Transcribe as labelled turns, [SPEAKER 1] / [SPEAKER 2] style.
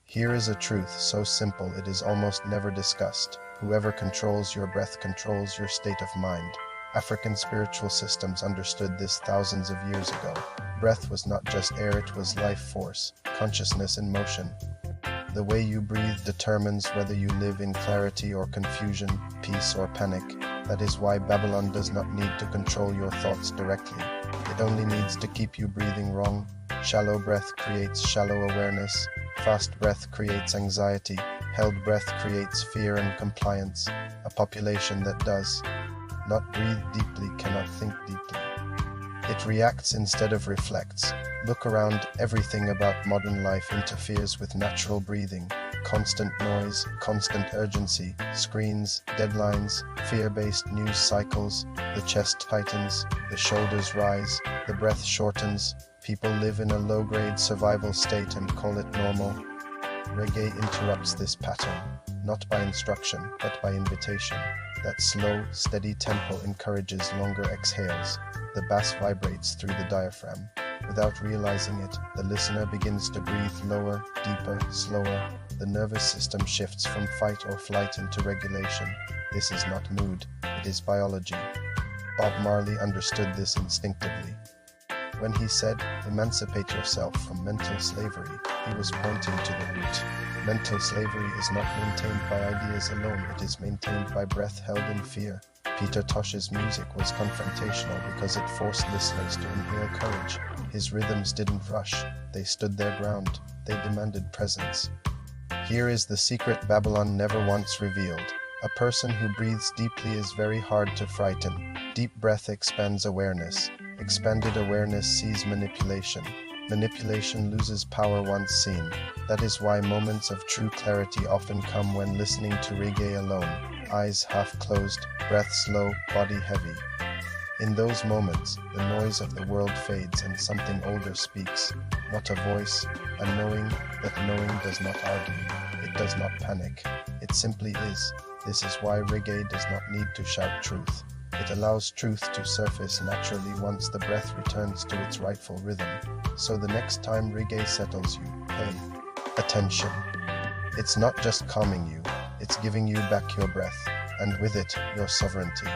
[SPEAKER 1] Here is a truth so simple it is almost never discussed. Whoever controls your breath controls your state of mind. African spiritual systems understood this thousands of years ago. Breath was not just air, it was life force, consciousness in motion. The way you breathe determines whether you live in clarity or confusion, peace or panic. That is why Babylon does not need to control your thoughts directly. It only needs to keep you breathing wrong. Shallow breath creates shallow awareness. Fast breath creates anxiety. Held breath creates fear and compliance. A population that does not breathe deeply cannot think deeply. It reacts instead of reflects. Look around, everything about modern life interferes with natural breathing. Constant noise, constant urgency, screens, deadlines, fear-based news cycles. The chest tightens, the shoulders rise, the breath shortens. People live in a low-grade survival state and call it normal. Reggae interrupts this pattern, not by instruction, but by invitation. That slow, steady tempo encourages longer exhales. The bass vibrates through the diaphragm. Without realizing it, the listener begins to breathe lower, deeper, slower. The nervous system shifts from fight or flight into regulation. This is not mood, it is biology. Bob Marley understood this instinctively. When he said, "Emancipate yourself from mental slavery," he was pointing to the root. Mental slavery is not maintained by ideas alone, it is maintained by breath held in fear. Peter Tosh's music was confrontational because it forced listeners to inhale courage. His rhythms didn't rush, they stood their ground, they demanded presence. Here is the secret Babylon never once revealed. A person who breathes deeply is very hard to frighten. Deep breath expands awareness. Expanded awareness sees manipulation. Manipulation loses power once seen. That is why moments of true clarity often come when listening to reggae alone. Eyes half closed, breath slow, body heavy. In those moments, the noise of the world fades and something older speaks. Not a voice, a knowing that knowing does not argue. It does not panic. It simply is. This is why reggae does not need to shout truth. It allows truth to surface naturally once the breath returns to its rightful rhythm. So the next time reggae settles you, pay attention. It's not just calming you, it's giving you back your breath, and with it, your sovereignty.